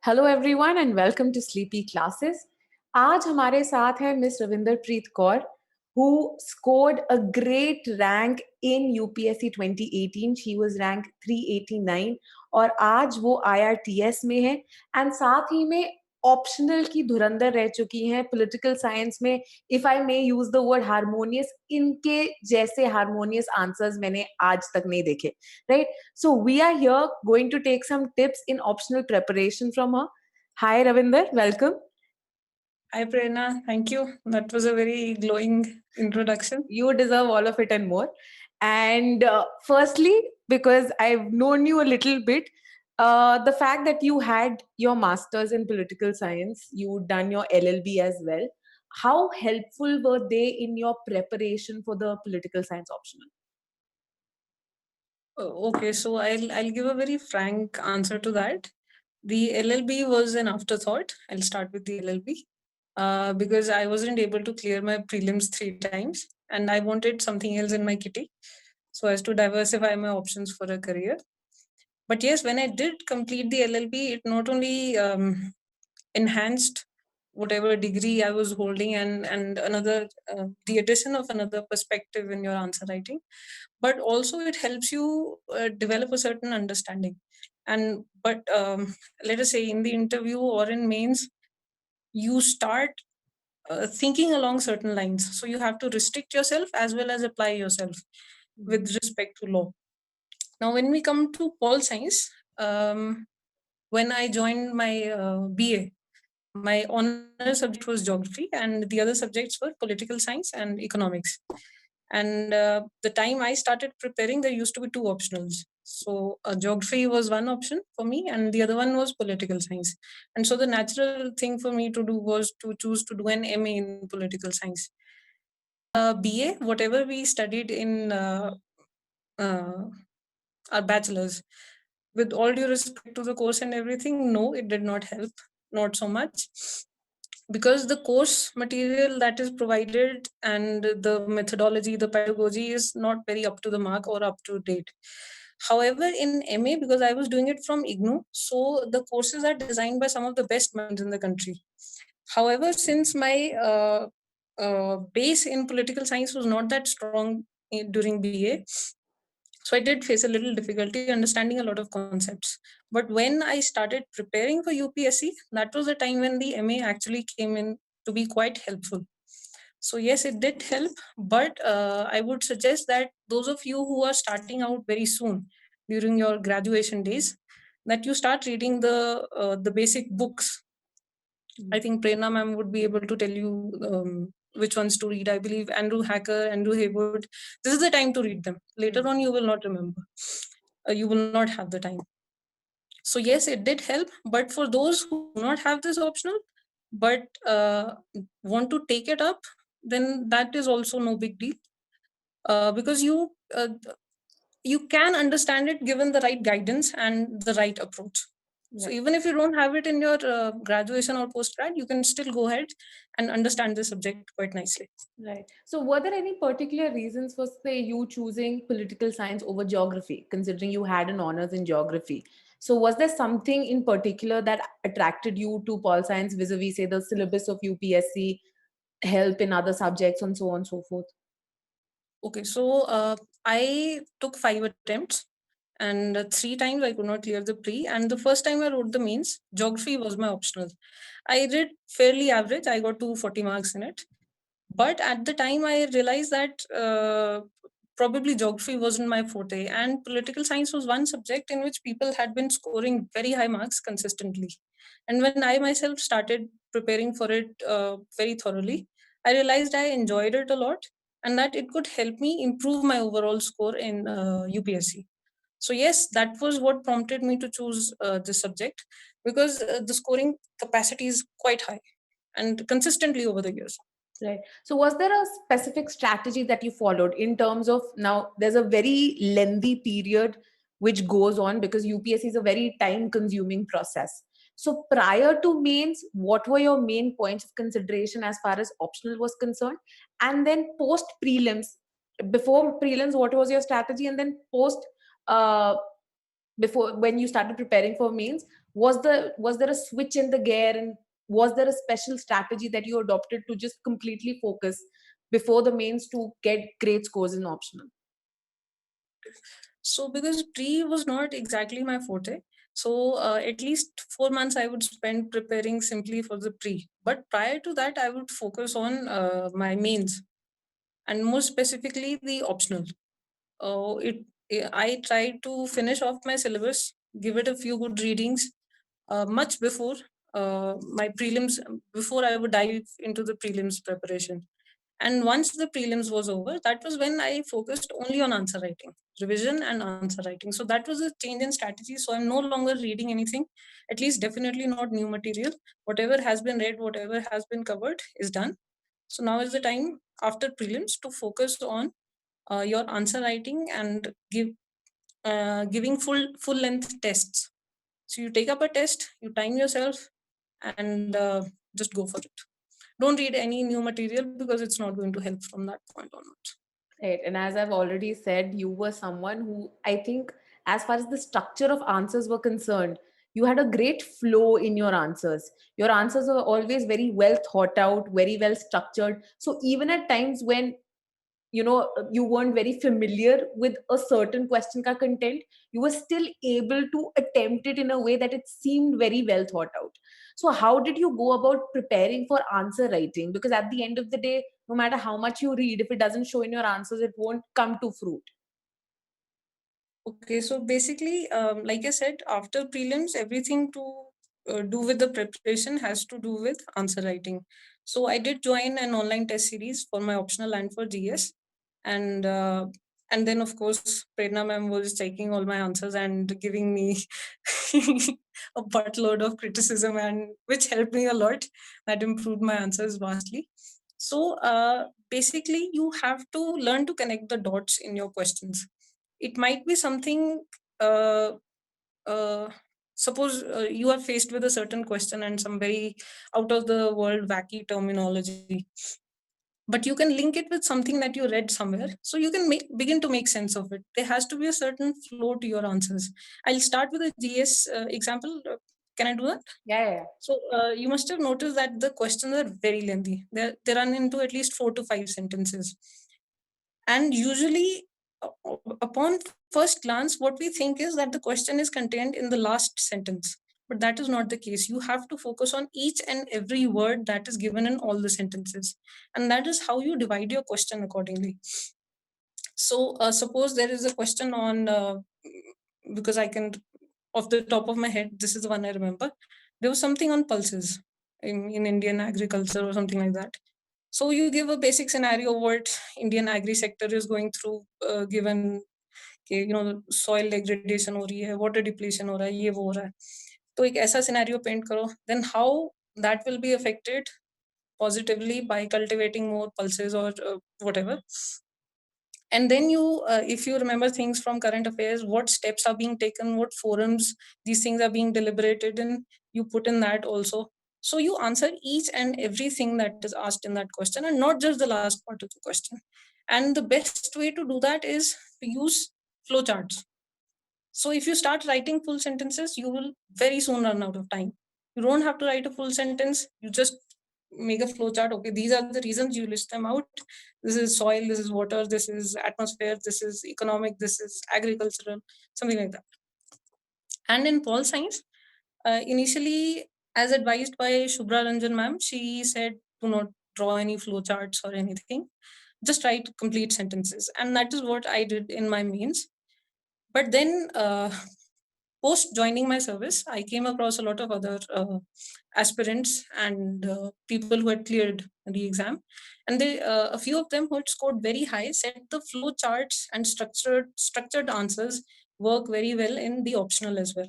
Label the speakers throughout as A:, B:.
A: Hello everyone and welcome to sleepy classes. आज हमारे साथ है miss Ravinder Preet Kaur who scored a great rank in UPSC 2018. She was ranked 389 और आज वो IRTS में है एंड साथ ही में ऑप्शनल की धुरंधर रह चुकी हैं पॉलिटिकल साइंस में. If I may use the word harmonious, इनके जैसे हारमोनियस आंसर्स मैंने आज तक नहीं देखे, right? So we are here going to take some tips in optional preparation from her. Hi Ravinder, welcome.
B: Hi Prerna, thank you. That was a very glowing introduction.
A: You deserve all of it and more. And firstly, because I've known you a little bit, the fact that you had your master's in political science, you've done your LLB as well, how helpful were they in your preparation for the political science optional?
B: Okay, so I'll give a very frank answer to that. The LLB was an afterthought. I'll start with the LLB because I wasn't able to clear my prelims 3 times, and I wanted something else in my kitty, so as to diversify my options for a career. But yes, when I did complete the LLB, it not only enhanced whatever degree I was holding and another the addition of another perspective in your answer writing, but also it helps you develop a certain understanding. And but let us say in the interview or in mains, you start thinking along certain lines. So you have to restrict yourself as well as apply yourself with respect to law. Now, when we come to pol science, when I joined my BA, my honor subject was geography, and the other subjects were political science and economics. And the time I started preparing, there used to be 2 optionals. So geography was one option for me, and the other one was political science. And so the natural thing for me to do was to choose to do an MA in political science. BA, whatever we studied in our bachelor's, with all due respect to the course and everything, no, it did not help, not so much, because the course material that is provided and the methodology, the pedagogy is not very up to the mark or up to date. However, in MA, because I was doing it from IGNOU, so the courses are designed by some of the best minds in the country. However, since my base in political science was not that strong during BA, so I did face a little difficulty understanding a lot of concepts. But when I started preparing for UPSC, that was the time when the MA actually came in to be quite helpful. So yes, it did help, but I would suggest that those of you who are starting out very soon during your graduation days, that you start reading the basic books. I think Prerna ma'am would be able to tell you which ones to read. I believe Andrew Hacker, Andrew Haywood. This is the time to read them. Later on, you will not remember. You will not have the time. So yes, it did help. But for those who do not have this optional, but want to take it up, then that is also no big deal. Because you can understand it given the right guidance and the right approach. So even if you don't have it in your graduation or post-grad, you can still go ahead and understand the subject quite nicely.
A: Right. So were there any particular reasons for, say, you choosing political science over geography, considering you had an honors in geography? So was there something in particular that attracted you to pol science vis-a-vis, say, the syllabus of UPSC, help in other subjects and so on and so forth?
B: Okay, so I took 5 attempts, and 3 times I could not clear the pre. And the first time I wrote the mains, geography was my optional. I did fairly average. I got 240 marks in it. But at the time, I realized that probably geography wasn't my forte, and political science was one subject in which people had been scoring very high marks consistently. And when I myself started preparing for it very thoroughly, I realized I enjoyed it a lot and that it could help me improve my overall score in UPSC. So yes, that was what prompted me to choose this subject, because the scoring capacity is quite high and consistently over the years.
A: Right. So was there a specific strategy that you followed in terms of, now there's a very lengthy period which goes on because UPSC is a very time consuming process. So prior to mains, what were your main points of consideration as far as optional was concerned? And then post prelims, before prelims, what was your strategy? And then post, before, when you started preparing for mains, Was there a switch in the gear, and was there a special strategy that you adopted to just completely focus before the mains to get great scores in optional?
B: So because pre was not exactly my forte, so at least 4 months I would spend preparing simply for the pre. But prior to that, I would focus on my mains, and more specifically the optional. I tried to finish off my syllabus, give it a few good readings much before my prelims, before I would dive into the prelims preparation. And once the prelims was over, that was when I focused only on answer writing, revision and answer writing. So that was a change in strategy. So I'm no longer reading anything, at least definitely not new material. Whatever has been read, whatever has been covered is done. So now is the time after prelims to focus on your answer writing and giving full length tests. So you take up a test, you time yourself, and just go for it. Don't read any new material because it's not going to help from that point onwards.
A: Right. And as I've already said, you were someone who, I think, as far as the structure of answers were concerned, you had a great flow in your answers. Your answers were always very well thought out, very well structured. So even at times when you weren't very familiar with a certain question ka content, you were still able to attempt it in a way that it seemed very well thought out. So how did you go about preparing for answer writing? Because at the end of the day, no matter how much you read, if it doesn't show in your answers, it won't come to fruit.
B: Okay, so basically, like I said, after prelims, everything to do with the preparation has to do with answer writing. So I did join an online test series for my optional and for GS, and then of course Prerna ma'am was checking all my answers and giving me a buttload of criticism, and which helped me a lot. That improved my answers vastly. So basically, you have to learn to connect the dots in your questions. It might be something, uh, uh, suppose you are faced with a certain question and some very out of the world wacky terminology, but you can link it with something that you read somewhere, so you can begin to make sense of it. There has to be a certain flow to your answers. I'll start with a GS example. Can I do that?
A: Yeah.
B: So you must have noticed that the questions are very lengthy. They run into at least 4 to 5 sentences. And usually, upon first glance, what we think is that the question is contained in the last sentence. But that is not the case. You have to focus on each and every word that is given in all the sentences. And that is how you divide your question accordingly. So, suppose there is a question on, because I can, off the top of my head, this is the one I remember. There was something on pulses in Indian agriculture or something like that. So you give a basic scenario what Indian agri sector is going through, given soil degradation हो रही है, water depletion हो रहा है, ये वो हो रहा है. तो एक ऐसा scenario paint करो, then how that will be affected positively by cultivating more pulses or whatever. And then you, if you remember things from current affairs, what steps are being taken, what forums these things are being deliberated in, you put in that also. So you answer each and everything that is asked in that question, and not just the last part of the question. And the best way to do that is to use flowcharts. So if you start writing full sentences, you will very soon run out of time. You don't have to write a full sentence. You just make a flowchart. Okay, these are the reasons, you list them out. This is soil, this is water, this is atmosphere, this is economic, this is agricultural, something like that. And in pol science, initially, as advised by Shubhra Ranjan ma'am, she said do not draw any flowcharts or anything. Just write complete sentences. And that is what I did in my mains. But then post joining my service, I came across a lot of other aspirants and people who had cleared the exam, and a few of them who had scored very high said the flow charts and structured answers work very well in the optional as well.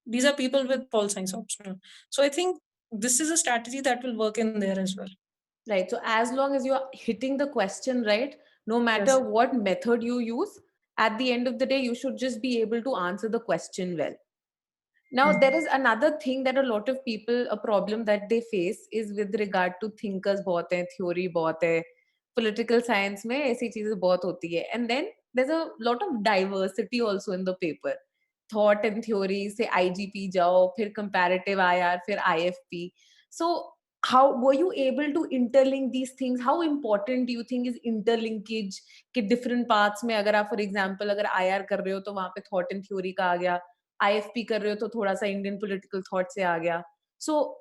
B: These are people with pol science optional, so I think this is a strategy that will work in there as well.
A: Right. So as long as you're hitting the question right, no matter
B: Yes.
A: what method you use, at the end of the day, you should just be able to answer the question well. Now, there is another thing that a lot of people, a problem that they face is with regard to thinkers बहुत हैं, theory बहुत है, political science में ऐसी चीजें बहुत होती है. And then there's a lot of diversity also in the paper. thought and theory, say IGP jao, फिर comparative IR, फिर IFP. So how were you able to interlink these things? How important do you think is interlinkage के different parts में? अगर आप for example अगर IR कर रहे हो तो वहाँ पे thought and theory का आ गया, IFP कर रहे हो तो थोड़ा सा Indian political thought से आ गया. So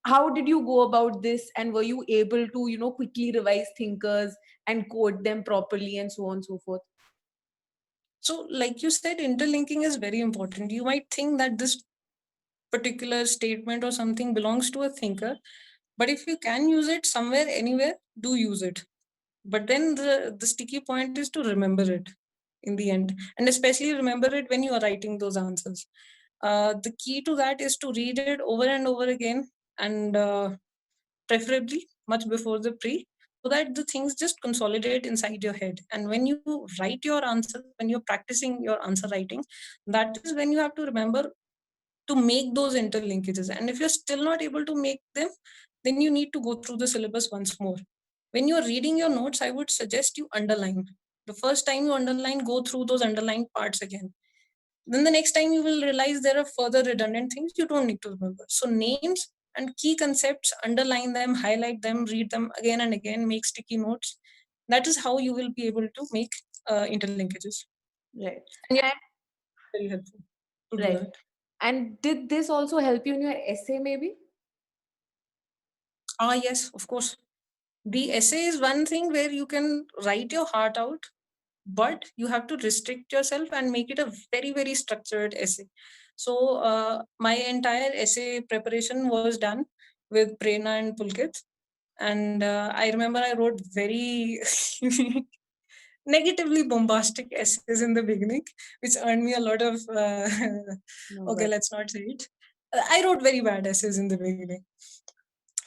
A: how did you go about this, and were you able to quickly revise thinkers and code them properly and so on and so forth?
B: So, like you said, interlinking is very important. You might think that this particular statement or something belongs to a thinker, but if you can use it somewhere, anywhere, do use it. But then the sticky point is to remember it in the end, and especially remember it when you are writing those answers. The key to that is to read it over and over again, and preferably much before the pre, so that the things just consolidate inside your head. And when you write your answer, when you're practicing your answer writing, that is when you have to remember to make those interlinkages. And if you're still not able to make them, then you need to go through the syllabus once more. When you're reading your notes, I would suggest you underline. The first time you underline, go through those underlined parts again. Then the next time you will realize there are further redundant things you don't need to remember. So names and key concepts, underline them, highlight them, read them again and again, make sticky notes. That is how you will be able to make interlinkages.
A: Right.
B: And yeah,
A: And
B: very helpful to do
A: right.
B: that.
A: And did this also help you in your essay maybe?
B: Yes, of course. The essay is one thing where you can write your heart out, but you have to restrict yourself and make it a very, very structured essay. So my entire essay preparation was done with Prerna and Pulkit. And I remember I wrote very negatively bombastic essays in the beginning, which earned me a lot of,
A: No,
B: okay,
A: but
B: let's not say it. I wrote very bad essays in the beginning.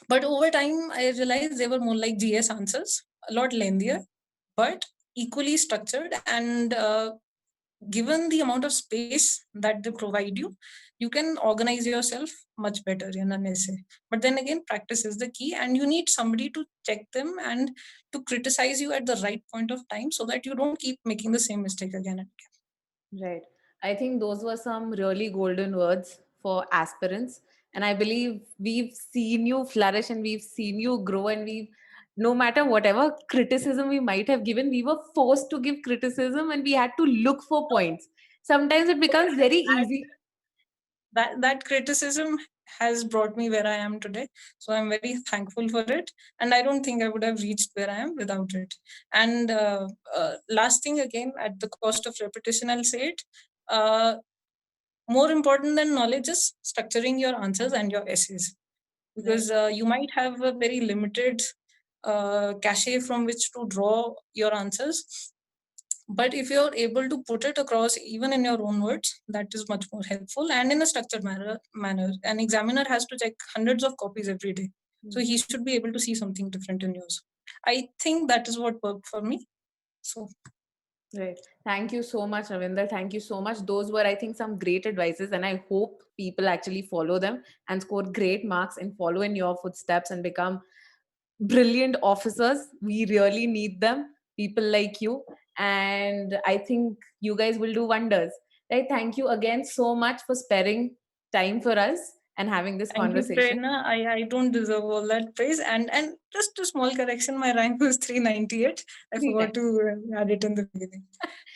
B: But over time, I realized they were more like GS answers, a lot lengthier, but equally structured. And given the amount of space that they provide you, you can organize yourself much better in an essay. But then again, practice is the key, and you need somebody to check them and to criticize you at the right point of time so that you don't keep making the same mistake again and again.
A: right. I think those were some really golden words for aspirants. And I believe we've seen you flourish and we've seen you grow, and we've, no matter whatever criticism we might have given, we were forced to give criticism and we had to look for points. Sometimes it becomes very easy.
B: That criticism has brought me where I am today. So I'm very thankful for it. And I don't think I would have reached where I am without it. And last thing, again, at the cost of repetition, I'll say it. More important than knowledge is structuring your answers and your essays. Because you might have a very limited cache from which to draw your answers, but if you're able to put it across even in your own words, that is much more helpful and in a structured manner. An examiner has to check hundreds of copies every day, so he should be able to see something different in yours. I think that is what worked for me. So
A: Right. Thank you so much, Ravinder. Thank you so much. Those were, I think, some great advices, and I hope people actually follow them and score great marks and follow in your footsteps and become brilliant officers. We really need them, people like you. And I think you guys will do wonders. Right. Thank you again so much for sparing time for us and having this
B: thank you,
A: conversation.
B: Prerna. I don't deserve all that praise. And just a small correction, my rank was 398. I forgot to add it in the beginning.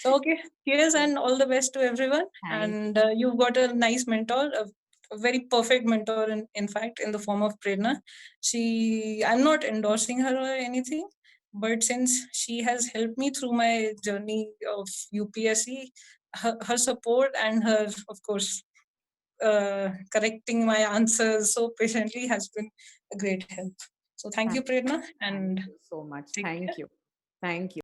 B: So, okay, cheers and all the best to everyone.
A: Thank
B: And you've got a nice mentor, a very perfect mentor, in fact, in the form of Prerna. I'm not endorsing her or anything, but since she has helped me through my journey of UPSC, her support and her, of course, correcting my answers so patiently has been a great help. So thank you, Prerna, and
A: you so much.
B: take care.
A: Thank you. Thank you.